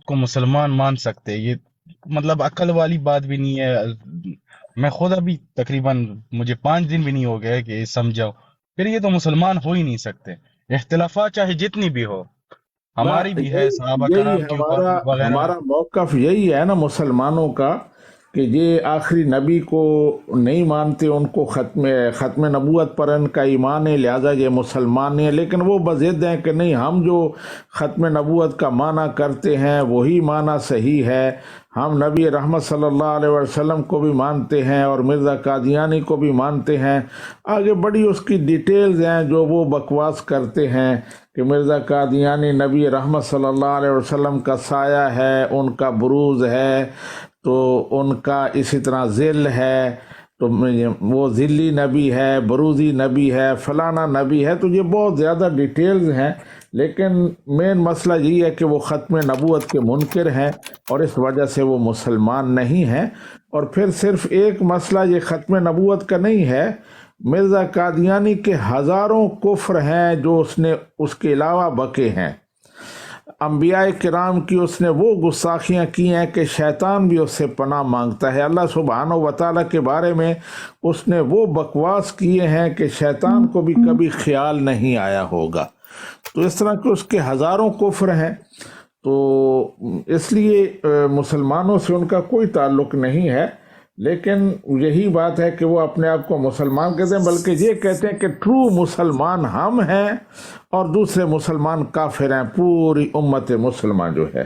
کو مسلمان مان سکتے، یہ مطلب عقل والی بات بھی نہیں ہے۔ میں خود ابھی تقریباً مجھے 5 دن بھی نہیں ہو گئے کہ یہ سمجھاؤ، پھر یہ تو مسلمان ہو ہی نہیں سکتے، اختلافات چاہے جتنی بھی ہو، نہ ہماری بھی ہے، صحابہ یہی کرام کے اوپر ہمارا وغیرہ۔ ہمارا موقف یہی ہے نا مسلمانوں کا، کہ یہ آخری نبی کو نہیں مانتے، ان کو ختم نبوت پر ان کا ایمان ہے، لہذا یہ مسلمان نہیں ہے، لیکن وہ بضد ہیں کہ نہیں، ہم جو ختم نبوت کا معنی کرتے ہیں وہی معنی صحیح ہے، ہم نبی رحمت صلی اللہ علیہ وسلم کو بھی مانتے ہیں اور مرزا قادیانی کو بھی مانتے ہیں۔ آگے بڑی اس کی ڈیٹیلز ہیں جو وہ بکواس کرتے ہیں کہ مرزا قادیانی نبی رحمت صلی اللہ علیہ وسلم کا سایہ ہے، ان کا بروز ہے، تو ان کا اسی طرح ذل ہے، تو وہ ذلی نبی ہے، بروزی نبی ہے، فلانا نبی ہے، تو یہ بہت زیادہ ڈیٹیلز ہیں، لیکن مین مسئلہ یہی ہے کہ وہ ختم نبوت کے منکر ہیں اور اس وجہ سے وہ مسلمان نہیں ہیں۔ اور پھر صرف ایک مسئلہ یہ ختم نبوت کا نہیں ہے، مرزا قادیانی کے ہزاروں کفر ہیں جو اس نے اس کے علاوہ بکے ہیں۔ انبیاء کرام کی اس نے وہ گستاخیاں کی ہیں کہ شیطان بھی اس سے پناہ مانگتا ہے۔ اللہ سبحانہ و تعالیٰ کے بارے میں اس نے وہ بکواس کیے ہیں کہ شیطان کو بھی کبھی خیال نہیں آیا ہوگا۔ تو اس طرح کے اس کے ہزاروں کفر ہیں، تو اس لیے مسلمانوں سے ان کا کوئی تعلق نہیں ہے، لیکن یہی بات ہے کہ وہ اپنے آپ کو مسلمان کہتے ہیں، بلکہ یہ کہتے ہیں کہ ٹرو مسلمان ہم ہیں اور دوسرے مسلمان کافر ہیں، پوری امت مسلمان جو ہے۔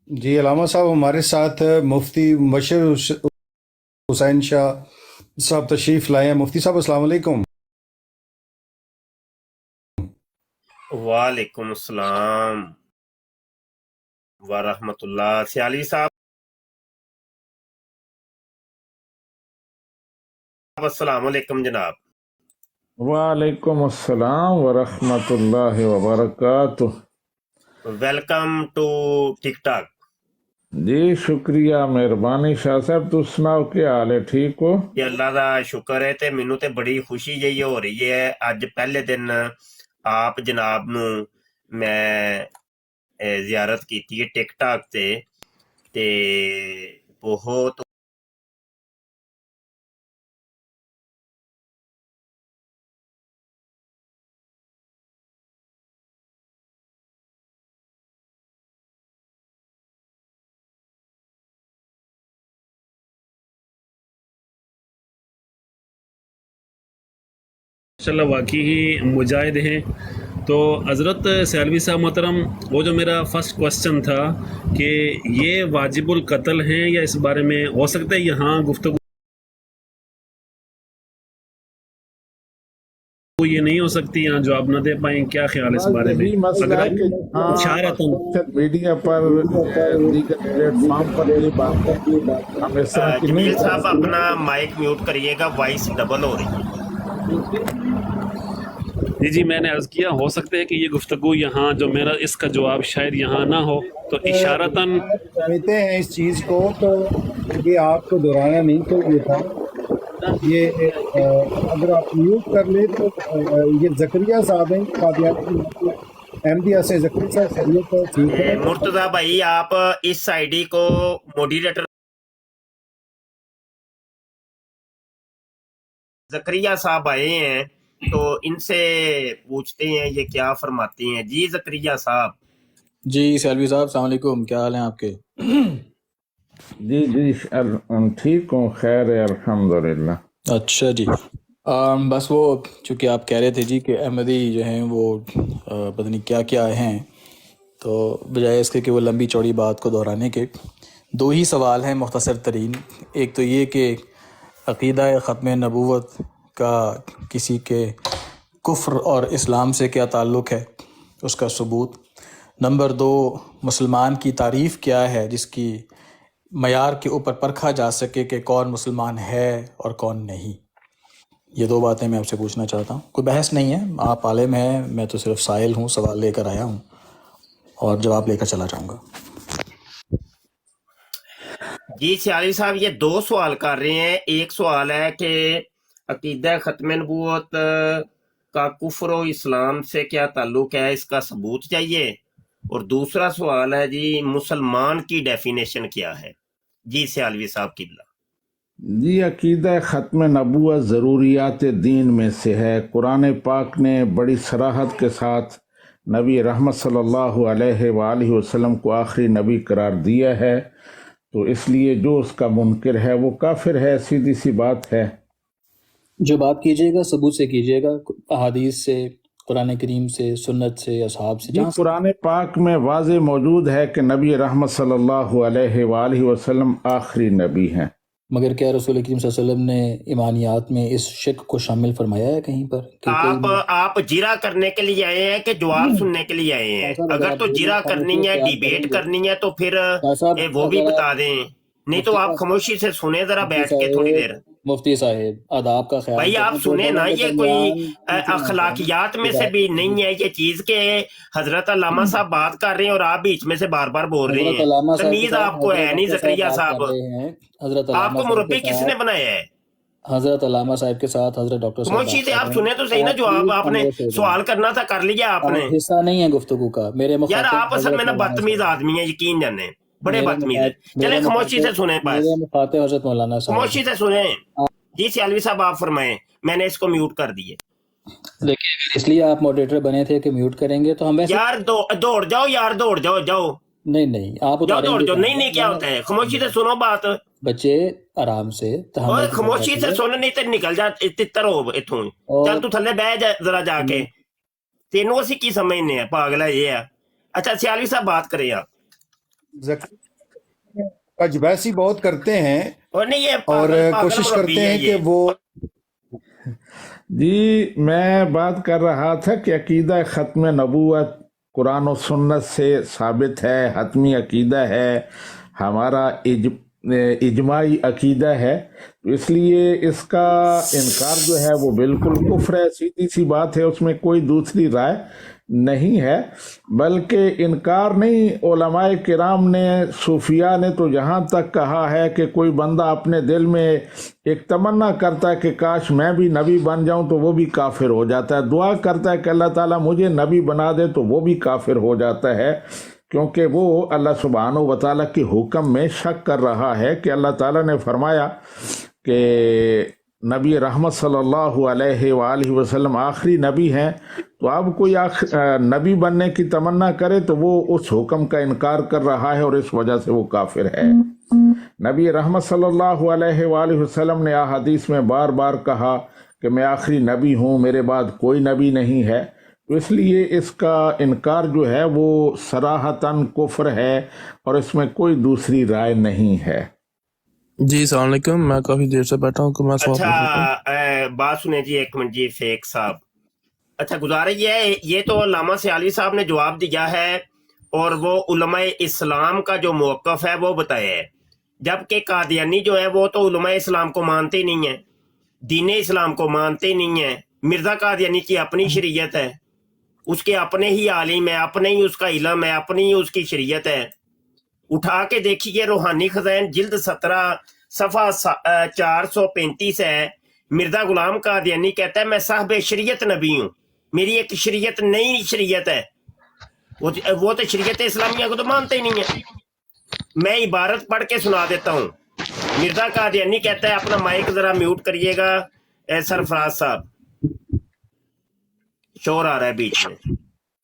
جی علامہ صاحب، ہمارے ساتھ مفتی مبشر حسین شاہ صاحب تشریف لائے ہیں۔ مفتی صاحب السلام علیکم۔ وعلیکم السلام ورحمۃ اللہ۔ سیالی صاحب السلام علیکم جناب۔ وعلیکم السلام ورحمۃ اللہ وبرکاتہ۔ Welcome to TikTok. جی شکریہ، مہربانی شاہ صاحب، تو سناؤ کیا حال ہے، ٹھیک ہو؟ یہ اللہ دا شکر ہے، تے مینوں تے بڑی خوشی جی ہو رہی ہے، اج پہلے دن آپ جناب نو میں زیارت کیتی ہے ٹک ٹاک تے بہت ماشاء اللہ واقعی ہی مجاہد ہیں۔ تو حضرت سیالوی صاحب محترم، وہ جو میرا فرسٹ کوسچن تھا کہ یہ واجب القتل ہیں یا اس بارے میں ہو سکتا ہے یہاں گفتگو یہ نہیں ہو سکتی، یہاں جواب نہ دے پائیں، کیا خیال ہے اس بارے میں؟ یہی مسئلہ اگر ہے کہ ہاں اشارتاً سوشل میڈیا پر دیگر پلیٹ فارم پر یہ بات ہے، ہم اس طرح کی نہیں جمیل کر صاحب سکتے۔ اپنا مائک میوٹ کریے گا، وائس ڈبل ہو رہی ہے۔ جی میں نے عرض کیا ہو سکتا ہے کہ یہ گفتگو یہاں جو میرا اس کا جواب شاید یہاں نہ ہو، تو اشارتاً کہتے ہیں اس چیز کو، تو یہ آپ کو دہرانا نہیں چاہیے تھا۔ یہ اگر آپ میوٹ کر لیں تو یہ زکریا صاحب ہیں قادیانی احمدیہ سے، زکریا صاحب خیریت ہے؟ ٹھیک ہے۔ مرتضی بھائی آپ اس آئی ڈی کو موڈیریٹر زکریا صاحب آئے ہیں تو ان سے پوچھتے ہیں یہ کیا فرماتے ہیں۔ جی زکریا صاحب۔ جی سیلوی صاحب السلام علیکم، کیا حال ہیں آپ کے؟ جی جی ٹھیک ہوں، خیر ہے الحمدللہ۔ اچھا جی، بس وہ چونکہ آپ کہہ رہے تھے جی کہ احمدی جو ہیں وہ پتہ نہیں کیا کیا ہیں، تو بجائے اس کے کہ وہ لمبی چوڑی بات کو دہرانے کے، دو ہی سوال ہیں مختصر ترین۔ ایک تو یہ کہ عقیدہ ختم نبوت کا کسی کے کفر اور اسلام سے کیا تعلق ہے، اس کا ثبوت۔ نمبر دو، مسلمان کی تعریف کیا ہے جس کی معیار کے اوپر پرکھا جا سکے کہ کون مسلمان ہے اور کون نہیں۔ یہ دو باتیں میں آپ سے پوچھنا چاہتا ہوں، کوئی بحث نہیں ہے، آپ عالم ہیں، میں تو صرف سائل ہوں، سوال لے کر آیا ہوں اور جواب لے کر چلا جاؤں گا۔ جی سیالی صاحب یہ دو سوال کر رہے ہیں۔ ایک سوال ہے کہ عقیدہ ختم نبوت کا کفر و اسلام سے کیا تعلق ہے، اس کا ثبوت چاہیے۔ اور دوسرا سوال ہے جی مسلمان کی ڈیفینیشن کیا ہے؟ جی سیالوی صاحب قبلہ. جی عقیدہ ختم نبوت ضروریات دین میں سے ہے. قرآن پاک نے بڑی صراحت کے ساتھ نبی رحمت صلی اللہ علیہ وآلہ وسلم کو آخری نبی قرار دیا ہے، تو اس لیے جو اس کا منکر ہے وہ کافر ہے، سیدھی سی بات ہے. جو بات کیجیے گا ثبوت سے کیجیے گا، احادیث سے، قرآن کریم سے، سنت سے، اصحاب سے، جی جہاں سے. قرآن پاک میں واضح موجود ہے کہ نبی رحمت صلی اللہ علیہ وآلہ وسلم آخری نبی ہیں. مگر کیا رسول کریم صلی اللہ علیہ وسلم نے ایمانیات میں اس شک کو شامل فرمایا ہے کہیں پر کہ آپ جرا کرنے کے لیے آئے ہیں کہ جواب سننے کے لیے آئے ہیں؟ اگر تو جرا کرنی ہے، ڈیبیٹ کرنی ہے تو پھر وہ بھی بتا دیں، نہیں تو آپ خاموشی سے سنیں ذرا بیٹھ کے تھوڑی دیر. مفتی صاحب آداب کا خیال بھائی آپ سنیں نا، یہ کوئی اخلاقیات میں سے بھی نہیں ہے یہ چیز کہ حضرت علامہ صاحب بات کر رہے ہیں اور آپ بیچ میں سے بار بار بول رہے ہیں. تمیز آپ کو ہے نہیں زکریا صاحب؟ آپ کو مربی کس نے بنایا ہے؟ حضرت علامہ صاحب کے ساتھ حضرت ڈاکٹر صاحب خاموشی سے آپ سنیں تو صحیح نا، جواب آپ نے سوال کرنا تھا کر لیا آپ نے. حصہ نہیں ہے گفتگو کا. میرے یار آپ اصل میں نا بدتمیز آدمی ہیں، یقین جانے بڑے بدتمیز ہیں. چلیں خاموشی سے سنیں، بس مخاطب حضرت مولانا صاحب خاموشی سے سنیں. جی سیالوی صاحب آپ فرمائیں، میں نے اس کو میوٹ کر دیے. دیکھیے اس لیے آپ ماڈریٹر بنے تھے کہ میوٹ کریں گے تو ہم ویسے یار دوڑ جاؤ، یار دوڑ جاؤ، جاؤ نہیں آپ جاؤ، اتاریں دوڑ گے. جاؤ. نہیں کیا ہوتا ہے، خاموشی سے سنو بات. بچے آرام سے اور خاموشی سے سن، نہیں تو نکل جا تتر ہو اتوں. چل تو تھلے بہ جا ذرا جا کے، تینوں اسی کی سمجھنے ہیں، پاگل ہے یہ ہے. اچھا سیالوی صاحب بات کریں آپ. کجبیسی بہت کرتے ہیں اور نہیں یہ اور پاگل کوشش مربی کرتے ہے ہیں یہ. کہ وہ جی میں بات کر رہا تھا کہ عقیدہ ختم نبوت قرآن و سنت سے ثابت ہے، حتمی عقیدہ ہے، ہمارا اجماعی عقیدہ ہے. تو اس لیے اس کا انکار جو ہے وہ بالکل کفر ہے، سیدھی سی بات ہے، اس میں کوئی دوسری رائے نہیں ہے. بلکہ انکار نہیں، علماء کرام نے، صوفیاء نے تو یہاں تک کہا ہے کہ کوئی بندہ اپنے دل میں ایک تمنا کرتا ہے کہ کاش میں بھی نبی بن جاؤں تو وہ بھی کافر ہو جاتا ہے. دعا کرتا ہے کہ اللہ تعالیٰ مجھے نبی بنا دے تو وہ بھی کافر ہو جاتا ہے، کیونکہ وہ اللہ سبحانہ و تعالیٰ کے حکم میں شک کر رہا ہے کہ اللہ تعالیٰ نے فرمایا کہ نبی رحمت صلی اللہ علیہ وآلہ وسلم آخری نبی ہیں. تو اب کوئی نبی بننے کی تمنا کرے تو وہ اس حکم کا انکار کر رہا ہے اور اس وجہ سے وہ کافر ہے. نبی رحمت صلی اللہ علیہ وآلہ وسلم نے احادیث میں بار بار کہا کہ میں آخری نبی ہوں، میرے بعد کوئی نبی نہیں ہے. تو اس لیے اس کا انکار جو ہے وہ صراحتاً کفر ہے اور اس میں کوئی دوسری رائے نہیں ہے. جی السلام علیکم، میں کافی دیر سے بیٹھا ہوں کہ میں سوال پوچھ سکتا ہوں. اچھا بات سنیں جی، ایک منٹ جی فیک صاحب. اچھا گزارش یہ ہے، یہ تو علامہ سیالوی صاحب نے جواب دیا ہے اور وہ علماء اسلام کا جو موقف ہے وہ بتایا ہے. جبکہ قادیانی جو ہے وہ تو علماء اسلام کو مانتے نہیں ہیں، دین اسلام کو مانتے نہیں ہیں. مرزا قادیانی کی اپنی شریعت ہے، اس کے اپنے ہی عالم ہے، اپنے ہی اس کا علم ہے، اپنی ہی اس کی شریعت ہے. اٹھا کے دیکھیے روحانی خزائن جلد 17 صفحہ 435 ہے. مرزا غلام قادیانی کہتا ہے میں صاحب شریعت نبی ہوں، میری ایک شریعت نئی شریعت ہے. وہ تو شریعت اسلامیہ کو تو مانتے ہی نہیں ہے. میں عبارت پڑھ کے سنا دیتا ہوں. مرزا قادیانی کہتا ہے، اپنا مائک ذرا میوٹ کریے گا سرفراز صاحب، شور آ رہا ہے بیچ میں.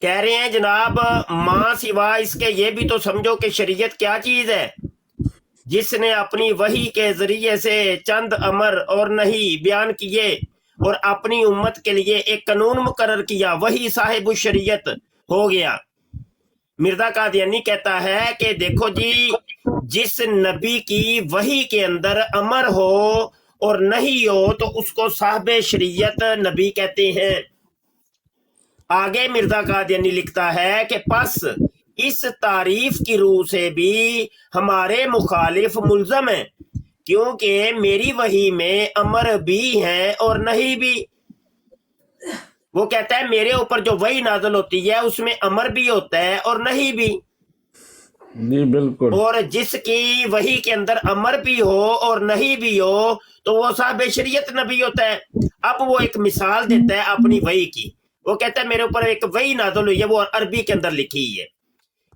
کہہ رہے ہیں جناب ماں سوا اس کے یہ بھی تو سمجھو کہ شریعت کیا چیز ہے، جس نے اپنی وحی کے ذریعے سے چند امر اور نہیں بیان کیے اور اپنی امت کے لیے ایک قانون مقرر کیا، وہی صاحب الشریعت ہو گیا. مرزا قادیانی کہتا ہے کہ دیکھو جی، جس نبی کی وحی کے اندر امر ہو اور نہیں ہو تو اس کو صاحب شریعت نبی کہتے ہیں. آگے مرزا قادیانی لکھتا ہے کہ پس اس تعریف کی روح سے بھی ہمارے مخالف ملزم ہیں، کیونکہ میری وحی میں امر بھی ہیں اور نہیں بھی. وہ کہتا ہے میرے اوپر جو وحی نازل ہوتی ہے اس میں امر بھی ہوتا ہے اور نہیں بھی. جی بالکل. اور جس کی وحی کے اندر امر بھی ہو اور نہیں بھی ہو تو وہ صاحب شریعت نبی ہوتا ہے. اب وہ ایک مثال دیتا ہے اپنی وحی کی. وہ کہتا ہے میرے اوپر ایک وحی نازل ہوئی ہے، وہ عربی کے اندر لکھی ہے.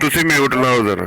ਤੁਸੀਂ ਮਿਊਟ ਲਾਓ ਜ਼ਰਾ।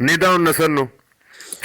ਨਹੀਂ ਤਾਂ ਹੁਣ ਨਸਰ ਨੂੰ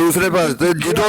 ਦੂਸਰੇ ਪਾਸੇ ਤੇ ਜਦੋਂ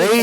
ਨਹੀਂ,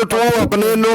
ਨੂੰ ਤੂੰ ਆਪਣੇ ਨੂੰ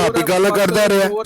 ਆਪ ਹੀ ਗੱਲ ਕਰਦਾ ਰਿਹਾ,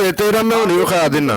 ਵੇ ਤੇਰਾ ਮੈਂ ਹੁਣੀ ਵਿਖਾ ਦਿੰਨਾ,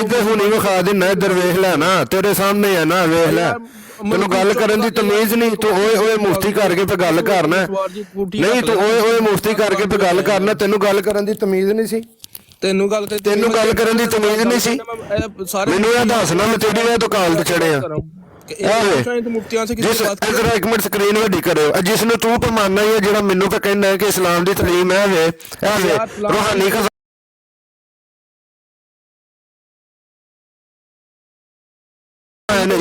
ਇੱਧਰ ਹੁਣੀ ਵਿਖਾ ਦਿੰਨਾ, ਇੱਧਰ ਵੇਖ ਲੈ ਨਾ, ਤੇਰੇ ਸਾਹਮਣੇ ਹੈ ਨਾ, ਵੇਖ ਲੈ। ਤੈਨੂੰ ਗੱਲ ਕਰਨ ਦੀ ਤਮੀਜ਼ ਨਹੀਂ, ਤੂੰ ਓਏ ਓਏ ਮੁਫਤੀ ਕਰਕੇ ਤੇ ਗੱਲ ਕਰਨਾ। ਨਹੀਂ ਤੂੰ ਓਏ ਓਏ ਮੁਫਤੀ ਕਰਕੇ ਤੇ ਗੱਲ ਕਰਨਾ, ਤੈਨੂੰ ਗੱਲ ਕਰਨ ਦੀ ਤਮੀਜ਼ ਨਹੀਂ ਸੀ, ਤੈਨੂੰ ਗੱਲ ਕਰਨ ਦੀ ਤਮੀਜ਼ ਨਹੀਂ ਸੀ। ਮੈਨੂੰ ਇਹ ਦੱਸ ਨਾ ਮੈਂ ਤੇਰੀ ਵਜ੍ਹਾ ਤੋਂ ਕਾਲ ਤੇ ਚੜਿਆ। ਜਿਸ ਇਧਰ ਇੱਕ ਮਿੰਟ ਸਕਰੀਨ ਵੱਡੀ ਕਰਿਓ, ਜਿਸ ਨੂੰ ਤੂੰ ਪਮਾਨਾ ਹੀ ਹੈ, ਜਿਹੜਾ ਮੈਨੂੰ ਤਾਂ ਕਹਿੰਦਾ ਹੈ ਕਿ ਇਸਲਾਮ ਦੀ ਤਾਲੀਮ ਹੈ ਵੇ, ਇਹ ਵੇ ਰੂਹਾਨੀ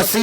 80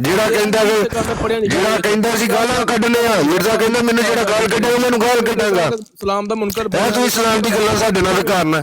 ਜਿਹੜਾ ਕਹਿੰਦਾ ਸੀ ਗਾਲਾਂ ਕੱਢਣੇ ਆ, ਮਿਰਜ਼ਾ ਕਹਿੰਦਾ ਮੈਨੂੰ ਜਿਹੜਾ ਗਾਲ ਕੱਢੇਗਾ ਮੈਨੂੰ ਗਾਲ ਕੱਢਾਂਗਾ। ਇਸਲਾਮ ਦਾ ਮੁਨਕਰ ਤੂੰ ਇਸਲਾਮ ਦੀ ਗੱਲਾਂ ਸਾਡੇ ਨਾਲ ਕਰਨਾ,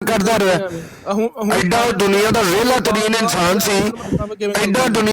ਕਰਦਾ ਰਿਹਾ। ਐਡਾ ਦੁਨੀਆ ਦਾ ਵਿਹਲਾ ਤਰੀਨ ਇਨਸਾਨ ਸੀ, ਐਡਾ ਦੁਨੀਆ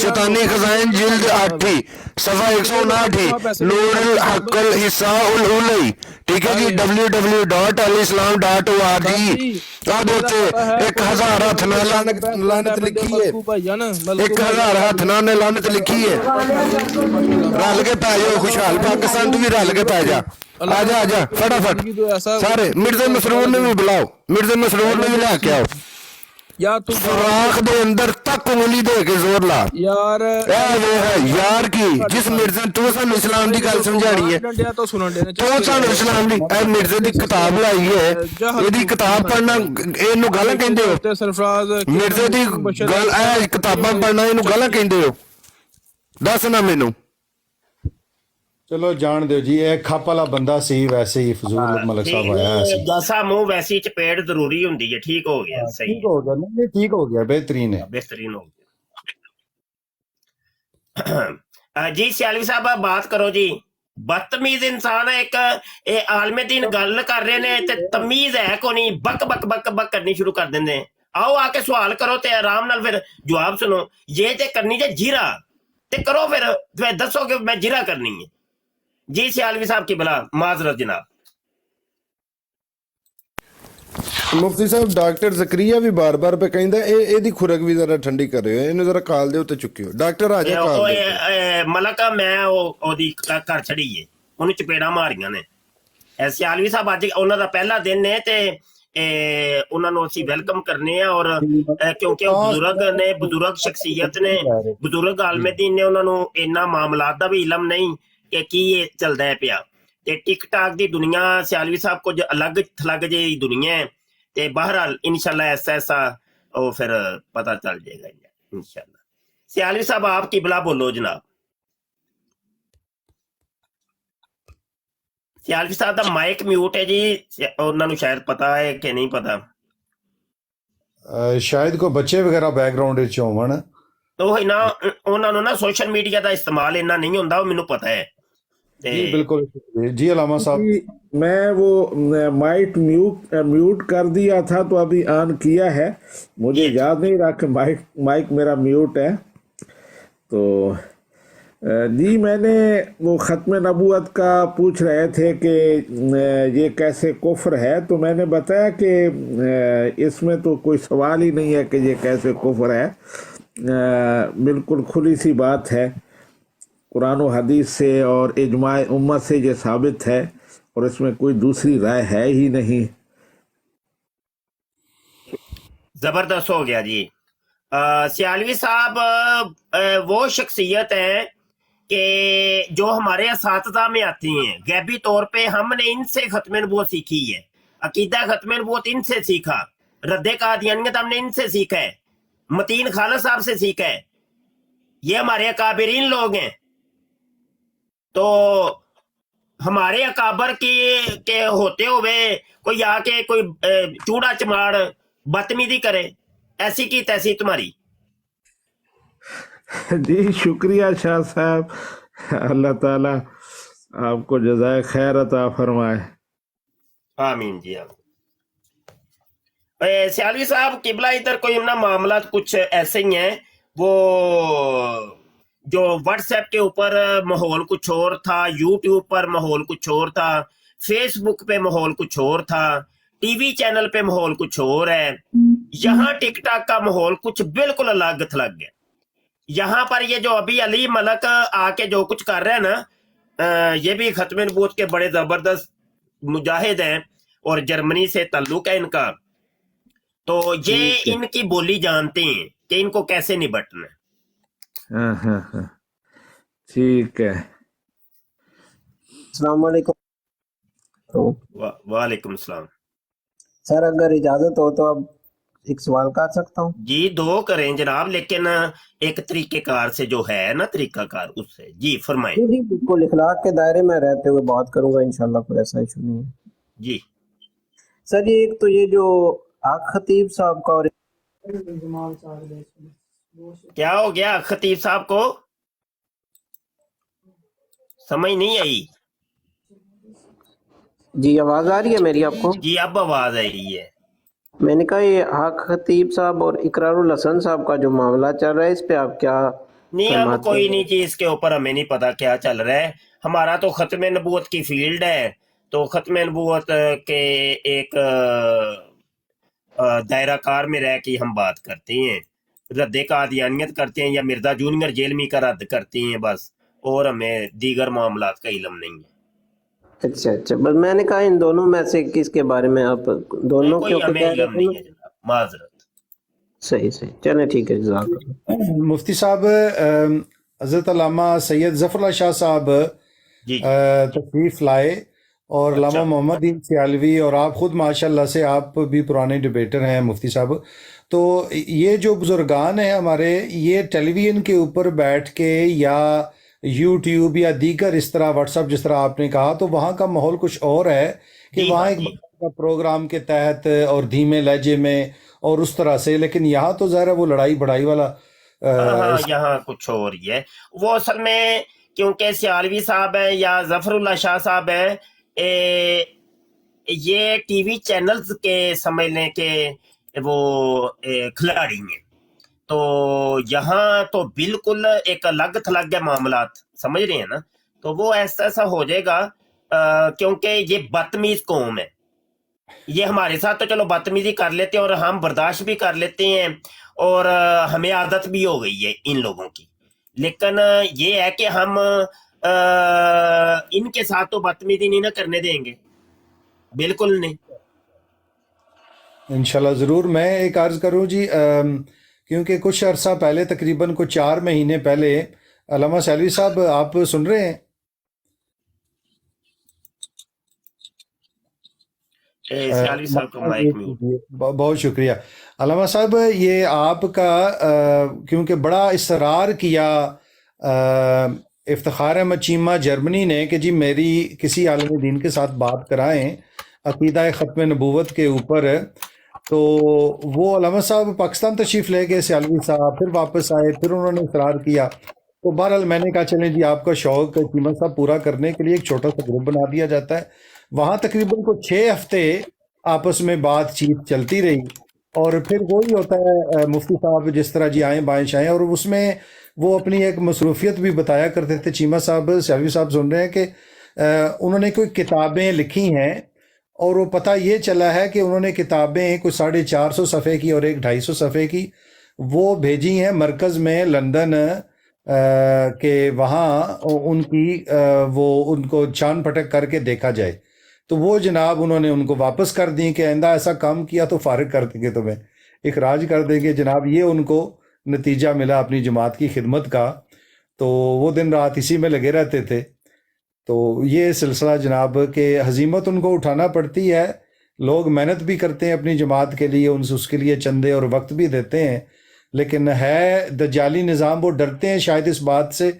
ਸ਼ੈਤਾਨੀ ਖਜ਼ਾਇਨ ਜਿਲਦ 8 ਸਫਾ 159 ਨੂਰ ਹਕਲ ਹਿੱਸਾ ਉਲ ਉਲਈ। ਠੀਕ ਹੈ ਜੀ, www.alislam.org। ਆਦੇ ਉੱਤੇ 1000 ਹੱਥ ਨਾਲ ਲਾਨਤ ਲਿਖੀ ਹੈ, 1000 ਹੱਥ ਨਾਲ ਨੇ ਲਾਨਤ ਲਿਖੀ ਹੈ। ਰਲ ਕੇ ਪੈ ਜਾਓ, ਖੁਸ਼ਹਾਲ ਪਾਕਿਸਤਾਨ ਤੂੰ ਵੀ ਰਲ ਕੇ ਪੈ ਜਾ। ਆ ਜਾ ਫਟਾਫਟ ਸਾਰੇ। ਮਿਰਜ਼ਾ ਮਸਰੂਰ ਨੂੰ ਵੀ ਬੁਲਾਓ, ਮਿਰਜ਼ਾ ਮਸਰੂਰ ਨੂੰ ਵੀ ਲੈ ਕੇ ਆਓ। ਯਾਰ ਤੂੰ ਸੁਰਾਖ ਦੇ ਅੰਦਰ ਤੱਕ ਉਂਗਲੀ ਦੇ ਕੇ ਜ਼ੋਰ ਲਾ। ਯਾਰ ਇਹ ਵੇ ਹੈ ਯਾਰ ਕੀ, ਜਿਸ ਮਿਰਜ਼ਾ ਤੂੰ ਸਾਨੂੰ ਇਸਲਾਮ ਦੀ ਗੱਲ ਸਮਝਾਣੀ ਹੈ, ਤੂੰ ਸਾਨੂੰ ਇਸਲਾਮ ਦੀ ਇਹ ਮਿਰਜ਼ੇ ਦੀ ਕਿਤਾਬ ਲਾਈ ਹੈ, ਇਹਦੀ ਕਿਤਾਬ ਪੜ੍ਹਨਾ ਇਹਨੂੰ ਗਾਲਾਂ ਕਹਿੰਦੇ ਹੋ? ਤੇ ਸਰਫਰਾਜ਼ ਮਿਰਜ਼ੇ ਦੀ ਗੱਲ, ਇਹ ਕਿਤਾਬਾਂ ਪੜ੍ਹਨਾ ਇਹਨੂੰ ਗਾਲਾਂ ਕਹਿੰਦੇ ਹੋ? ਦੱਸ ਨਾ ਮੈਨੂੰ। ਚਲੋ ਜਾਣ ਦਿਓ ਜੀ, ਇਹ ਖੱਪ ਵਾਲਾ ਬੰਦਾ ਸੀ ਵੈਸੇ ਹੀ, ਫਜ਼ੂਲ ਮਲਕ ਸਾਹਿਬ ਆਇਆ ਸੀ। ਜੈਸਾ ਮੂੰਹ ਵੈਸੀ ਚਪੇੜ ਜ਼ਰੂਰੀ ਹੁੰਦੀ ਹੈ। ਠੀਕ ਹੋ ਗਿਆ, ਸਹੀ ਠੀਕ ਹੋ ਗਿਆ, نہیں ٹھیک ہو گیا، بہترین ہے، بہترین ہو گیا۔ جی سیالوی صاحب بات کرو جی، بدتمیز انسان ہے ایک، عالم دین گل کر رہے نے تے تمیز ہے کو نہیں، بک بک بک بک کرنی شروع کر دیندے ہیں۔ آؤ آ کے سوال کرو تے آرام نال پھر جواب سنو۔ یہ تے کرنی جے جیرا تے کرو، پھر دسو کہ میں جیرا کرنی ہے۔ جی سیالوی صاحب کی بلا معذرت جناب۔ ਮੁਫਤੀ ਸਾਹਿਬ ਡਾਕਟਰ ਜ਼ਕਰੀਆ ਵੀ ਬਾਰ-ਬਾਰ ਪੇ ਕਹਿੰਦਾ ਇਹਦੀ ਖੁਰਕ ਵੀ ਜ਼ਰਾ ਠੰਡੀ ਕਰਿਓ, ਇਹਨੂੰ ਜ਼ਰਾ ਕਾਲ ਦੇ ਉੱਤੇ ਚੁੱਕਿਓ। ਡਾਕਟਰ ਆ ਜਾ ਕਾਲ ਦੇ। ਮਲਕ ਮੈਂ ਉਹਦੀ ਘਰ ਛੜੀ ਏ, ਉਹਨੂੰ ਚਪੇੜਾਂ ਮਾਰੀਆਂ ਨੇ। ਸਿਆਲਵੀ ਸਾਹਿਬ ਅੱਜ ਉਹਨਾਂ ਦਾ ਪਹਿਲਾ ਦਿਨ ਨੇ ਤੇ ਉਹਨਾਂ ਨੂੰ ਅਸੀਂ ਵੈਲਕਮ ਕਰਨੇ ਆ, ਔਰ ਕਿਉਂਕਿ ਉਹ ਬਜ਼ੁਰਗ ਨੇ, ਬਜ਼ੁਰਗ ਸ਼ਖਸੀਅਤ ਨੇ, ਬਜ਼ੁਰਗ ਆਲਮ ਦੀਨ ਨੇ, ਉਹਨਾਂ ਨੂੰ ਇੰਨਾ ਮਾਮਲਾਤ ਦਾ ਵੀ ਇਲਮ ਨਹੀਂ ਕਿ ਕੀ ਇਹ ਚੱਲਦਾ ਹੈ ਪਿਆ। ਤੇ ਟਿਕ ਟਾਕ ਦੀ ਦੁਨੀਆ ਸਿਆਲਵੀ ਸਾਹਿਬ ਕੁਝ ਅਲੱਗ ਥਲੱਗ ਜਿਹੀ ਦੁਨੀਆ ਹੈ। ਤੇ ਬਹਰਾਲ ਇਨਸ਼ਾਅੱਲਾ ਐਸਾ ਉਹ ਫਿਰ ਪਤਾ ਚੱਲ ਜਾਏਗਾ ਇਨਸ਼ਾਅੱਲਾ। ਸਿਆਲਵੀ ਸਾਹਿਬ ਆਪ ਕੀ ਬਲਾ ਬੋਲੋ ਜਨਾਬ। ਸਿਆਲਵੀ ਸਾਹਿਬ ਦਾ ਮਾਈਕ ਮਿਊਟ ਹੈ ਜੀ, ਉਹਨਾਂ ਨੂੰ ਸ਼ਾਇਦ ਪਤਾ ਹੈ ਕਿ ਨਹੀਂ ਪਤਾ। ਸ਼ਾਇਦ ਕੋਈ ਬੱਚੇ ਵਗੈਰਾ ਬੈਕਗ੍ਰਾਉਂਡ ਵਿੱਚ ਹੋਵਣ। ਉਹ ਨਾ ਉਹਨਾਂ ਨੂੰ ਨਾ ਸੋਸ਼ਲ ਮੀਡੀਆ ਦਾ ਇਸਤੇਮਾਲ ਇੰਨਾ ਨਹੀਂ ਹੁੰਦਾ, ਉਹ ਮੈਨੂੰ ਪਤਾ ਹੈ। جی بالکل جی علامہ صاحب، میں وہ مائک میوٹ کر دیا تھا تو ابھی آن کیا ہے، مجھے یاد نہیں رہا کہ مائک میرا میوٹ ہے۔ تو جی میں نے وہ ختم نبوت کا پوچھ رہے تھے کہ یہ کیسے کفر ہے، تو میں نے بتایا کہ اس میں تو کوئی سوال ہی نہیں ہے کہ یہ کیسے کفر ہے، بالکل کھلی سی بات ہے، قرآن و حدیث سے اور اجماع امت سے یہ ثابت ہے، اور اس میں کوئی دوسری رائے ہے ہی نہیں۔ زبردست ہو گیا جی۔ سیالوی صاحب وہ شخصیت ہے کہ جو ہمارے اساتذہ میں آتی ہیں، غیبی طور پہ ہم نے ان سے ختم نبوت سیکھی ہے، عقیدہ ختم نبوت ان سے سیکھا، رد قادیانیت ہم نے ان سے سیکھا ہے، متین خالد صاحب سے سیکھا ہے، یہ ہمارے اکابرین لوگ ہیں۔ تو ہمارے اکابر کے ہوتے ہوئے کوئی آ کے کوئی چوڑا چماڑ بدتمیزی کرے، ایسی کی تیسی تمہاری۔ جی شکریہ شاہ صاحب، اللہ تعالیٰ آپ کو جزائے خیر عطا فرمائے۔ آمین جی آمین۔ سیالوی صاحب قبلہ ادھر کوئی نا معاملات کچھ ایسے ہی ہیں، وہ جو واٹس ایپ کے اوپر ماحول کچھ اور تھا، یوٹیوب پر ماحول کچھ اور تھا، فیس بک پہ ماحول کچھ اور تھا، ٹی وی چینل پہ ماحول کچھ اور ہے، یہاں ٹک ٹاک کا ماحول کچھ بالکل الگ تھلگ ہے۔ یہاں پر یہ جو ابھی علی ملک آ کے جو کچھ کر رہے ہیں نا، یہ بھی ختم نبوت کے بڑے زبردست مجاہد ہیں، اور جرمنی سے تعلق ہے ان کا، تو یہ ان کی بولی جانتے ہیں کہ ان کو کیسے نبٹنا ہے۔ ہاں ہاں ہاں ٹھیک ہے۔ السلام علیکم۔ وعلیکم السلام سر، اگر اجازت ہو تو اب ایک سوال کر سکتا ہوں؟ جی دو کریں جناب، لیکن ایک طریقہ کار سے جو ہے نا، طریقہ کار اس سے جی فرمائیں۔ جی بالکل، اخلاق کے دائرے میں رہتے ہوئے بات کروں گا انشاءاللہ، کوئی ایسا ایشو نہیں ہے جی سر۔ یہ ایک تو یہ جو آق خطیب صاحب کا، اور کیا ہو گیا خطیب صاحب کو؟ سمجھ نہیں آئی؟ جی آواز آ رہی ہے میری آپ کو؟ جی اب آواز آ رہی ہے۔ میں نے کہا یہ آق خطیب صاحب اور اقرار الحسن صاحب کا جو معاملہ چل رہا ہے، اس پہ آپ کیا نہیں، اب کوئی نہیں چیز اس کے اوپر ہمیں نہیں پتا کیا چل رہا ہے۔ ہمارا تو ختم نبوت کی فیلڈ ہے، تو ختم نبوت کے ایک دائرہ کار میں رہ کے ہم بات کرتے ہیں، رد قادیانیت کرتے ہیں یا مرزا جونیئر جیلمی کا رد کرتے ہیں بس، اور ہمیں دیگر معاملات کا علم نہیں ہے۔ اچھا اچھا، بس میں نے کہا ان دونوں میں سے کس کے بارے میں آپ دونوں کوئی کے ہمیں علم نہیں ہے جناب، معذرت۔ صحیح صحیح، چلیں ٹھیک ہے، جزاک اللہ۔ مفتی صاحب، حضرت علامہ سید ظفر اللہ شاہ صاحب جی تشریف لائے، اور علامہ محمد دین سیالوی، اور آپ خود ماشاءاللہ سے آپ بھی پرانے ڈیبیٹر ہیں مفتی صاحب، تو یہ جو بزرگان ہیں ہمارے، یہ ٹیلی ویژن کے اوپر بیٹھ کے یا یوٹیوب یا دیگر اس طرح واٹس اپ جس طرح آپ نے کہا، تو وہاں کا ماحول کچھ اور ہے کہ وہاں ایک پروگرام کے تحت اور دھیمے لہجے میں اور اس طرح سے، لیکن یہاں تو ظاہر ہے وہ لڑائی بڑائی والا ہاں یہاں کچھ اور ہی ہے وہ اصل میں، کیونکہ سیالوی صاحب ہیں یا ظفر اللہ شاہ صاحب ہیں، یہ ٹی وی چینلز کے سمجھ لیں کہ وہ کھلاڑی ہیں، تو یہاں تو بالکل ایک الگ تھلگ ہے معاملات، سمجھ رہے ہیں نا، تو وہ ایسا ہو جائے گا کیونکہ یہ بدتمیز قوم ہے، یہ ہمارے ساتھ تو چلو بدتمیزی کر لیتے ہیں اور ہم برداشت بھی کر لیتے ہیں اور ہمیں عادت بھی ہو گئی ہے ان لوگوں کی، لیکن یہ ہے کہ ہم ان کے ساتھ تو بدتمیزی نہیں نہ کرنے دیں گے، بالکل نہیں۔ انشاءاللہ ضرور۔ میں ایک عرض کروں جی، کیونکہ کچھ عرصہ پہلے تقریباً کچھ 4 مہینے پہلے علامہ سیالوی صاحب آپ سن رہے ہیں؟ سیالوی صاحب کو مائک میوٹ۔ بہت شکریہ علامہ صاحب، یہ آپ کا کیونکہ بڑا اصرار کیا افتخار احمد چیمہ جرمنی نے کہ جی میری کسی عالم دین کے ساتھ بات کرائیں عقیدہ ختم نبوت کے اوپر، تو وہ علامہ صاحب پاکستان تشریف لے گئے، سیالوی صاحب پھر واپس آئے، پھر انہوں نے اصرار کیا، تو بہرحال میں نے کہا چلیں جی آپ کا شوق چیمہ صاحب پورا کرنے کے لیے ایک چھوٹا سا گروپ بنا دیا جاتا ہے۔ وہاں تقریباً کو 6 ہفتے آپس میں بات چیت چلتی رہی، اور پھر وہی ہوتا ہے مفتی صاحب جس طرح جی آئیں بائیں شائیں، اور اس میں وہ اپنی ایک مصروفیت بھی بتایا کرتے تھے۔ چیمہ صاحب، سیالوی صاحب سن رہے ہیں کہ انہوں نے کوئی کتابیں لکھی ہیں، اور وہ پتہ یہ چلا ہے کہ انہوں نے کتابیں کوئی 450 صفحے کی اور ایک 250 صفحے کی وہ بھیجی ہیں مرکز میں لندن، کہ وہاں ان کی وہ ان کو چھان پھٹک کر کے دیکھا جائے، تو وہ جناب انہوں نے ان کو واپس کر دیں کہ آئندہ ایسا کام کیا تو فارغ کر دیں گے، تمہیں اخراج کر دیں گے جناب۔ یہ ان کو نتیجہ ملا اپنی جماعت کی خدمت کا، تو وہ دن رات اسی میں لگے رہتے تھے۔ تو یہ سلسلہ جناب کہ ہزیمت ان کو اٹھانا پڑتی ہے، لوگ محنت بھی کرتے ہیں اپنی جماعت کے لیے، ان سے اس کے لیے چندے اور وقت بھی دیتے ہیں، لیکن ہے دجالی نظام، وہ ڈرتے ہیں شاید اس بات سے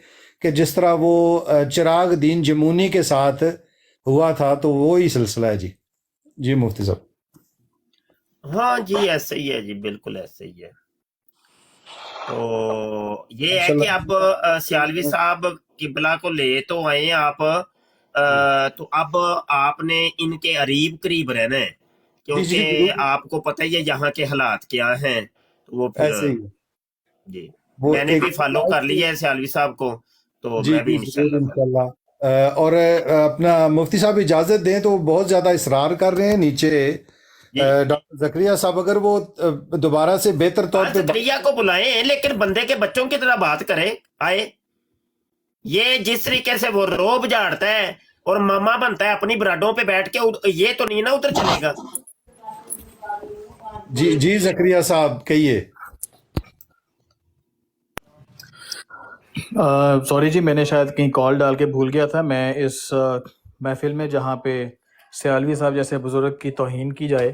کہ جس طرح وہ چراغ دین جمونی کے ساتھ ہوا تھا، تو وہی سلسلہ ہے۔ جی مفتی صاحب۔ ہاں جی ایسے ہی ہے جی، بالکل ایسے ہی ہے۔ تو یہ ہے کہ اب سیالوی صاحب قبلہ کو لے تو آئے آپ، تو اب آپ نے ان کے قریب رہنا ہے، کیونکہ آپ کو پتہ ہی ہے یہاں کے حالات کیا ہیں، تو وہ پھر جی میں نے بھی فالو کر لیا ہے سیالوی صاحب کو، تو میں بھی انشاءاللہ۔ اور اپنا مفتی صاحب اجازت دیں تو بہت زیادہ اصرار کر رہے ہیں نیچے ڈاکٹر زکریا صاحب، اگر وہ دوبارہ سے بہتر طور پہ زکریا کو بلائیں، لیکن بندے کے بچوں کی طرح بات کریں، آئے۔ یہ جس طریقے سے وہ روب جاڑتا ہے اور ماما بنتا ہے اپنی براڈوں پہ بیٹھ کے، یہ تو نہیں نا ادھر چلے گا۔ جی زکریا صاحب کہیے۔ سوری جی، میں نے شاید کہیں کال ڈال کے بھول گیا تھا۔ میں اس محفل میں جہاں پہ سیالوی صاحب جیسے بزرگ کی توہین کی جائے،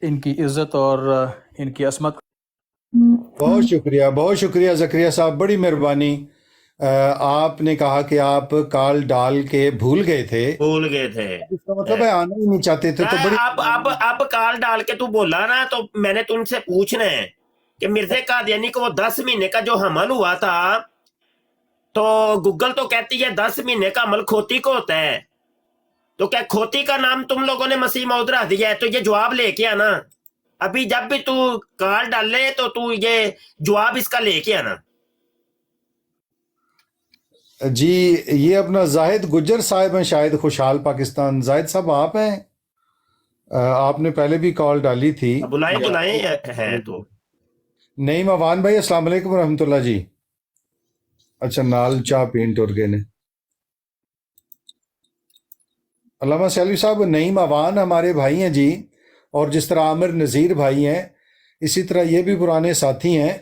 ان کی عزت اور ان کی عصمت، بہت شکریہ زکریا صاحب، بڑی مہربانی۔ آپ نے کہا کہ آپ کال ڈال کے بھول گئے تھے، اس کا مطلب ہے آنا ہی نہیں چاہتے تھے، تو بڑی اب کال ڈال کے تو بولا نا، تو میں نے تم سے پوچھنا ہے کہ مرزا قادیانی کو وہ 10 مہینے کا جو حمل ہوا تھا، تو گوگل تو کہتی ہے 10 مہینے کا عمل کھوتی کو ہوتا ہے، تو کیا کھوتی کا نام تم لوگوں نے مسیح موعود رکھ دیا ہے؟ تو یہ جواب لے کے آنا، ابھی جب بھی تو کال ڈالے تو تو یہ جواب اس کا لے کے آنا۔ جی یہ اپنا زاہد گجر صاحب ہیں شاید، خوشحال پاکستان۔ زاہد صاحب آپ ہیں؟ آپ نے پہلے بھی کال ڈالی تھی، بلائیں ہے تو نعیم اوان بھائی السلام علیکم ورحمۃ اللہ جی۔ اچھا نال چاہ پین ٹر گئے نے علامہ سیالوی صاحب۔ نعیم اوان ہمارے بھائی ہیں جی، اور جس طرح عامر نذیر بھائی ہیں، اسی طرح یہ بھی پرانے ساتھی ہیں،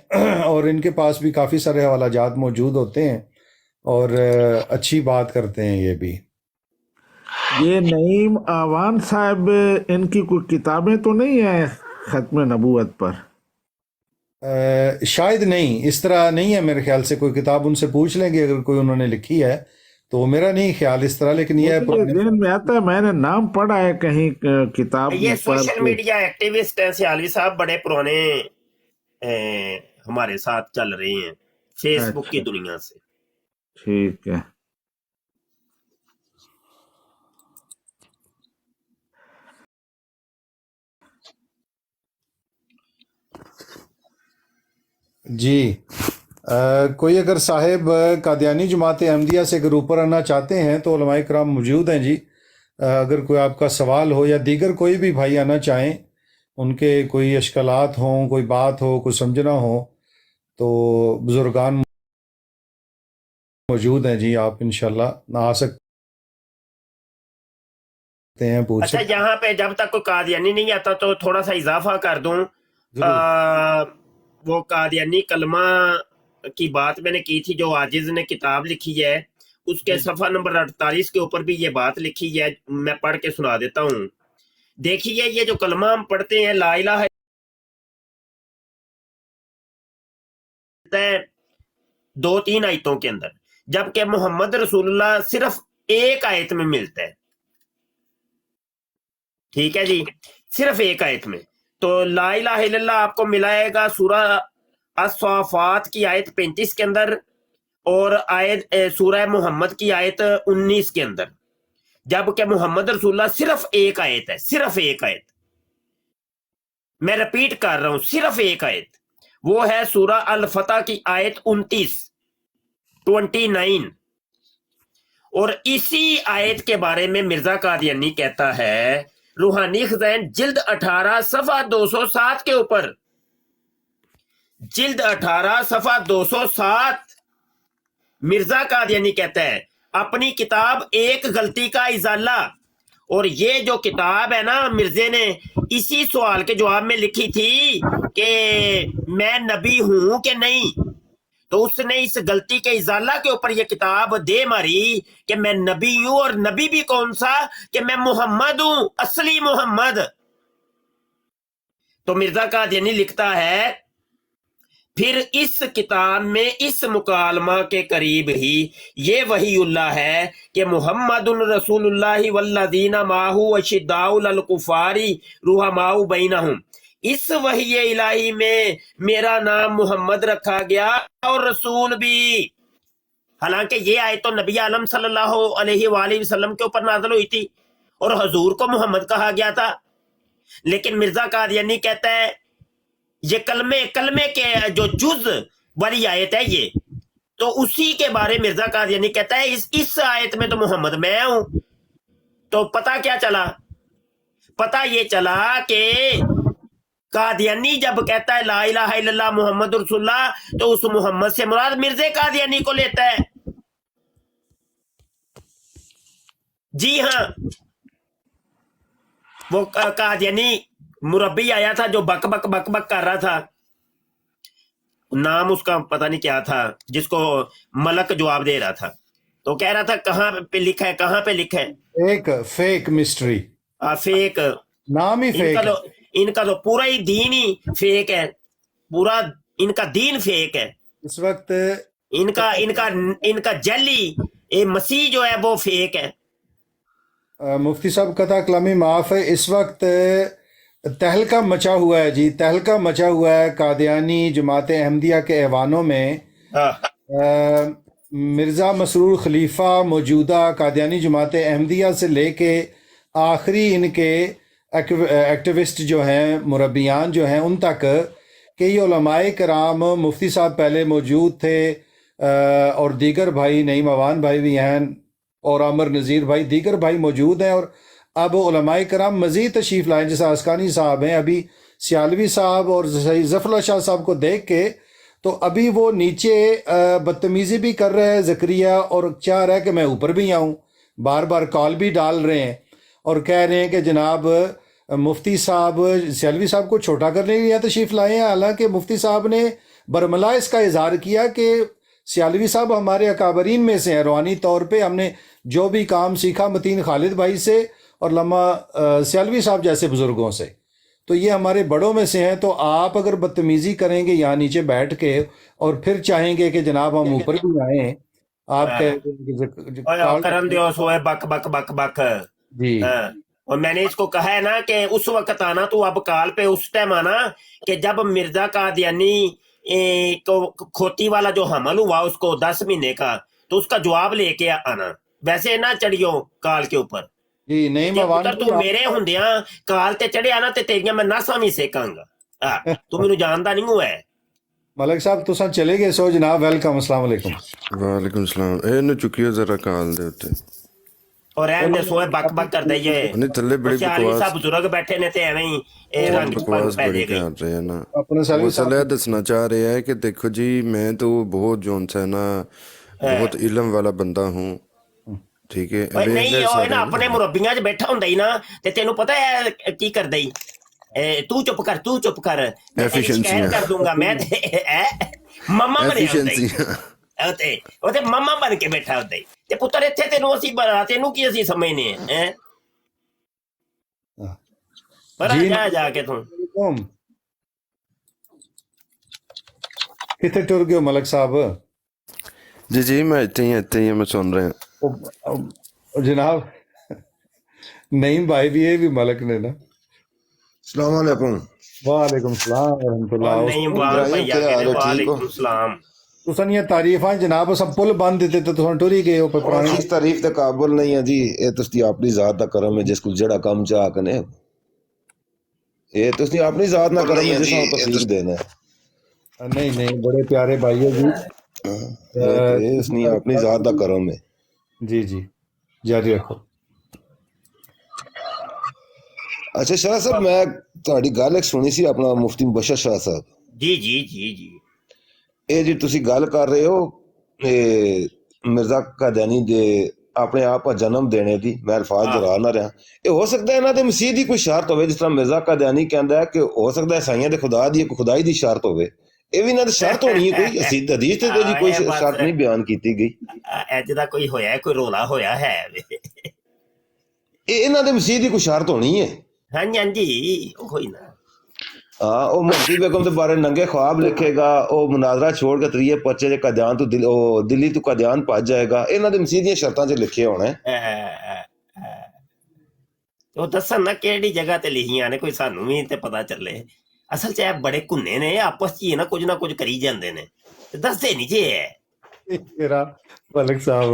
اور ان کے پاس بھی کافی سارے حوالہ جات موجود ہوتے ہیں، اور اچھی بات کرتے ہیں یہ بھی۔ یہ نعیم آوان صاحب ان کی کوئی کتابیں تو نہیں ہیں ختم نبوت پر؟ شاید نہیں، اس طرح نہیں ہے میرے خیال سے. کوئی کتاب ان سے پوچھ لیں گے اگر کوئی انہوں نے لکھی ہے تو، میرا نہیں خیال اس طرح. لیکن یہ ذہن میں آتا ہے میں نے نام پڑھا ہے کہیں کتاب یہ میں سوشل میڈیا ایکٹیوسٹ ہیں سیالوی صاحب، بڑے پرانے ہمارے ساتھ چل رہے ہیں فیس بک کی دنیا سے. ٹھیک ہے. جی کوئی اگر صاحب قادیانی جماعت احمدیہ سے اگر اوپر آنا چاہتے ہیں تو علماء کرام موجود ہیں جی. اگر کوئی آپ کا سوال ہو یا دیگر کوئی بھی بھائی آنا چاہیں، ان کے کوئی اشکالات ہوں، کوئی بات ہو، کوئی سمجھنا ہو، تو بزرگان موجود ہیں جی. آپ انشاءاللہ نہ آ سکتے ہیں، پوچھ اچھا سکتے یہاں پہ جب تک کوئی قادیانی نہیں آتا تو تھوڑا سا اضافہ کر دوں. وہ قادیانی کلمہ کی بات میں نے کی تھی، جو عاجز نے کتاب لکھی ہے، اس کے صفحہ نمبر 48 کے اوپر بھی یہ بات لکھی ہے. میں پڑھ کے سنا دیتا ہوں. دیکھیے یہ جو کلمہ ہم پڑھتے ہیں لا الہ 2-3 آیتوں کے اندر، جبکہ محمد رسول اللہ صرف ایک آیت میں ملتا ہے. ٹھیک ہے جی، صرف ایک آیت میں. تو لا الہ الا اللہ آپ کو ملائے گا سورہ الصافات کی آیت 35 کے اندر، اور آیت سورہ محمد کی آیت 19 کے اندر، جبکہ محمد رسول اللہ صرف ایک آیت ہے، صرف ایک آیت. میں رپیٹ کر رہا ہوں، صرف ایک آیت، وہ ہے سورہ الفتح کی آیت 29. اور اسی آیت کے بارے میں مرزا قادیانی کہتا ہے روحانی خزائن جلد 18 صفحہ 207 کے اوپر، جلد 18 صفحہ 207، مرزا قادیانی کہتا ہے اپنی کتاب ایک غلطی کا ازالہ. اور یہ جو کتاب ہے نا مرزے نے اسی سوال کے جواب میں لکھی تھی کہ میں نبی ہوں کہ نہیں، تو اس نے اس غلطی کے ازالہ کے اوپر یہ کتاب دے ماری کہ میں نبی ہوں، اور نبی بھی کون سا، کہ میں محمد ہوں، اصلی محمد. تو مرزا قادیانی لکھتا ہے پھر اس کتاب میں اس مکالمہ کے قریب ہی یہ وحی اللہ ہے کہ محمد رسول اللہ والذین معہ اشداء علی الکفار رحماء بینہم. اس وحی الہی میں میرا نام محمد رکھا گیا اور رسول بھی. حالانکہ یہ آیت تو نبی عالم صلی اللہ علیہ وآلہ وسلم کے اوپر نازل ہوئی تھی اور حضور کو محمد کہا گیا تھا. لیکن مرزا قادیانی کہتا ہے یہ کلمے کے جو جز والی آیت ہے یہ، تو اسی کے بارے مرزا قادیانی کہتا ہے اس آیت میں تو محمد میں ہوں. تو پتہ کیا چلا؟ پتہ یہ چلا کہ قادیانی جب کہتا ہے لا الہ الا اللہ محمد رسول اللہ، تو اس محمد سے مراد مرزا قادیانی کو لیتا ہے. جی ہاں، وہ قادیانی مربی آیا تھا جو بک بک بک بک کر رہا تھا، نام اس کا پتہ نہیں کیا تھا، جس کو ملک جواب دے رہا تھا. تو کہہ رہا تھا کہاں پہ لکھا ہے، کہاں پہ لکھا ہے، ایک فیک مسٹری، فیک نام ہی فیک. ان کا تو پورا ہی دین ہی فیک ہے، پورا ان کا دین فیک ہے. اس وقت ان کا جعلی مسیح جو ہے وہ فیک ہے. مفتی صاحب قطع کلامی معاف ہے، اس وقت تہلکہ مچا ہوا ہے جی، تہلکہ مچا ہوا ہے قادیانی جماعت احمدیہ کے ایوانوں میں. مرزا مسرور خلیفہ موجودہ قادیانی جماعت احمدیہ سے لے کے آخری ان کے ایکٹیوسٹ جو ہیں، مربیان جو ہیں، ان تک کہ یہ علماء کرام، مفتی صاحب پہلے موجود تھے، اور دیگر بھائی، نعیم اوان بھائی بھی ہیں، اور عامر نذیر بھائی، دیگر بھائی موجود ہیں. اور اب علماء کرام مزید تشریف لائیں، جیسے اسکانی صاحب ہیں، ابھی سیالوی صاحب اور ظفر اللہ شاہ صاحب کو دیکھ کے تو ابھی وہ نیچے بدتمیزی بھی کر رہے ہیں زکریہ، اور چاہ رہا ہے کہ میں اوپر بھی آؤں، بار بار کال بھی ڈال رہے ہیں اور کہہ رہے ہیں کہ جناب مفتی صاحب سیالوی صاحب کو چھوٹا کرنے کے لیے تشریف لائے ہیں. حالانکہ مفتی صاحب نے برملا اس کا اظہار کیا کہ سیالوی صاحب ہمارے اکابرین میں سے ہیں، روحانی طور پہ ہم نے جو بھی کام سیکھا متین خالد بھائی سے اور علامہ سیالوی صاحب جیسے بزرگوں سے. تو یہ ہمارے بڑوں میں سے ہیں. تو آپ اگر بدتمیزی کریں گے یہاں نیچے بیٹھ کے اور پھر چاہیں گے کہ جناب ہم اوپر بھی آئیں, آپ کرن دیو سوئے بک بک بک بک. جی اور میں نے اس کو کہا ہے نا کہ اس وقت آنا تو اب کال پہ اس ٹائم آنا کہ جب مرزا قادیانی کھوتی والا جو حمل ہوا اس کو 10 مہینے کا, تو اس کا جواب لے کے آنا. ویسے نہ چڑھیو کال کے اوپر. جی نہیں پتر تو میرے ہوندیاں کال تے چڑھیا نا تے تیریاں میں ناساں بھی سیکاں گا. تو مینوں جاندا نہیں ہوا ہے. ملک صاحب تساں چلے گئے سو جناب. ویلکم, السلام علیکم. وعلیکم السلام. ਇਹਨੂੰ ਚੁੱਕਿਓ ਜ਼ਰਾ ਕਾਲ ਦੇ ਉੱਤੇ. اور رہن دے سوئے بک بک کر دئیے. ਨਹੀਂ ਥੱਲੇ ਬੜੀ سیالی ਬਕਵਾਸ صاحب بزرگ بیٹھے نے تے ایویں ہی رنگ پنگ ਬਕਵਾਸ پہ ਬੜੀ جے گئی. ਕਰ ਰਹੇ ਆ ਨਾ. اپنے وہ سیلوی اصل صاحب ਇਹ ਦੱਸਣਾ ਚਾਹ ਰਿਹਾ ਹੈ ਕਿ ਦੇਖੋ ਜੀ ਮੈਂ تو بہت جون سا نا بہت علم والا بندہ ہوں. ٹھیک ہے نہیں وہ نا اپنے مربیاں چ بیٹھا ہوندا ہی نا تے تینوں پتہ ہے کی کردا ہی. تو چپ کر, تو چپ کر, میں تیری شکایت کر دوں گا. میں مما بنیا ہوندا ہی وہ تے مما بن کے بیٹھا ہوندا ہی. تے پتر ایتھے تینوں اسی تینوں کی اسی سمجھنے ہیں پر جا جا کے تو کتنے ٹر گئے ملک صاحب؟ جی جی میں اتنے ہی میں سن رہا ہوں. جناب نعیم بھائی بھی ہے بھی ملک نے نا. السلام علیکم. وعلیکم السلام ورحمۃ اللہ. نہیں وعلیکم السلام. تساں یہ تعریفاں جناب اساں پل بند دیتے تو تساں ٹر ہی گئے ہو. پرانی اس تعریف تے قابل نہیں ہے جی. یہ تسی اپنی ذات دا کرم ہے جس کو جڑا کم چاہ کنے. یہ تسی اپنی ذات نہ کرم ہے جس کو توفیق دینا ہے. نہیں بڑے پیارے بھائی جی. یہ اس نے اپنی ذات دا کرم ہے. جی جی جاری رکھو. اچھا شاہ صاحب میں تہاڈی گل ایک سنی سی اپنا مفتی مبشر شاہ صاحب. جی جی جی جی یہ جی تسی گل کر رہے ہو مرزا قادیانی دے اپنے آپ جنم دینے دی. میں الفاظ دہرا نہ رہا. یہ ہو سکتا ہے انہاں دے مسیح دی کوئی شرط ہوئے جس طرح مرزا قادیانی کہندا ہے کہ ہو سکتا ہے عیسائیاں دے خدا دی کوئی خدائی دی شرط ہوئے. یہ بھی انہاں دی شرط ہونی ہے کوئی. حدیث تے جی کوئی شرط نہیں بیان کیتی گئی. اج دا کوئی ہویا ہے, کوئی رولا ہویا ہے. یہ انہاں دے مسیح دی کوئی شرط ہونی ہے. ہاں جی ہوئی نا. ہاں وہ مفتی بیگم کے بارے ننگے خواب لکھے گا. وہ مناظرہ چھوڑ کے تریے پرچے جے قادیان تو دلی تو قادیان پج جائے گا. انہاں دے مسیح دیاں شرطاں چ لکھے ہونے. وہ دسن نا کیڑی جگہ تے لکھیاں نے, کوئی سانوں بھی تے پتہ چلے. اصل چ بڑے کنے نے آپس چ نا کچھ کری جاندے نے, دسدے نہیں جی. میرا ملک صاحب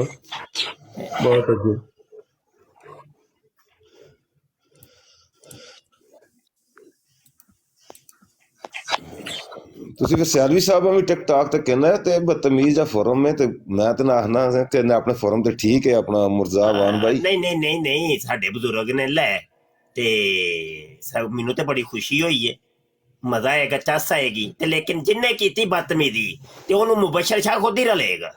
بہت اچھے. تسی پھر سیالوی صاحب بھی ٹک ٹاک تے کہنا ہے تے بدتمیز جا فورم میں تے میں تے نہ آخنا کہ اپنے فورم تے ٹھیک ہے اپنا مرزا وان بھائی. نہیں ساڈے بزرگ نے لے تے مینوں تے بڑی خوشی ہوئی ہے, مزہ آئے گا, چس آئے گی. تے لیکن جن نے کیتی بدتمیزی تے انہوں مبشر شاہ خود ہی رلے گا.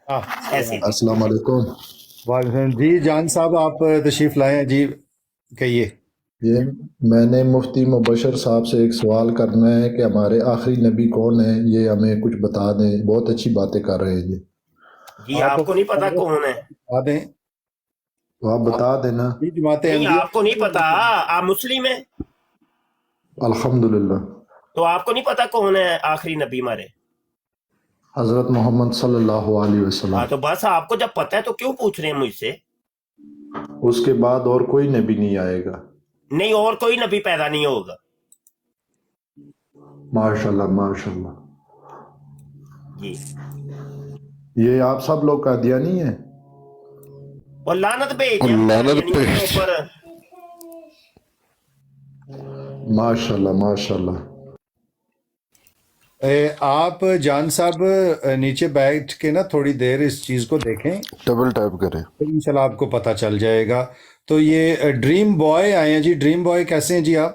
السلام علیکم. جی جان صاحب آپ تشریف لائیں جی, کہیے. یہ میں نے مفتی مبشر صاحب سے ایک سوال کرنا ہے کہ ہمارے آخری نبی کون ہیں, یہ ہمیں کچھ بتا دیں. بہت اچھی باتیں کر رہے ہیں جی. آپ کو نہیں پتا کون ہے؟ بتا دیں تو آپ بتا دینا. نہیں آپ کو نہیں پتا, آپ مسلم ہیں الحمدللہ. تو آپ کو نہیں پتا کون ہے آخری نبی ہمارے؟ حضرت محمد صلی اللہ علیہ وسلم. ہاں تو بس آپ کو جب پتا ہے تو کیوں پوچھ رہے ہیں مجھ سے؟ اس کے بعد اور کوئی نبی نہیں آئے گا. نہیں اور کوئی نبی پیدا نہیں ہوگا. ماشاءاللہ ماشاءاللہ. جی یہ آپ سب لوگ قادیانی ہیں؟ اور لعنت بھیج اوپر. ماشاءاللہ ماشاءاللہ. آپ جان صاحب نیچے بیٹھ کے نا تھوڑی دیر اس چیز کو دیکھیں, ڈبل ٹیپ کریں, انشاءاللہ آپ کو پتہ چل جائے گا. تو یہ ڈریم بوائے آئے ہیں جی. ڈریم بوائے کیسے ہیں جی آپ؟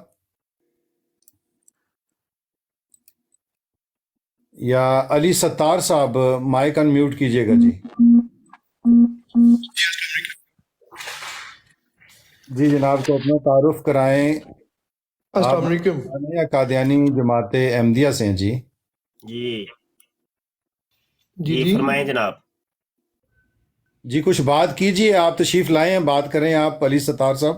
یا علی ستار صاحب مائک ان میوٹ کیجئے گا جی. جی جناب کو اپنا تعارف کرائیں. السلام علیکم. قادیانی جماعت احمدیہ سے ہیں جی. جی جی فرمائیں جناب. جی کچھ بات کیجئے, آپ تشریف لائیں, بات کریں آپ علی ستار صاحب.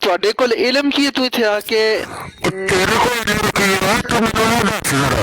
ਤੁਹਾਡੇ ਕੋਲ ਇਲਮ ਕੀ ਤੂੰ ਇੱਥੇ ਆ ਕੇ ਤੇਰੇ ਕੋਲ ਇਲਮ ਕੀ ਹੈ? ਤੂੰ ਮੈਨੂੰ ਦੱਸ ਜ਼ਰਾ।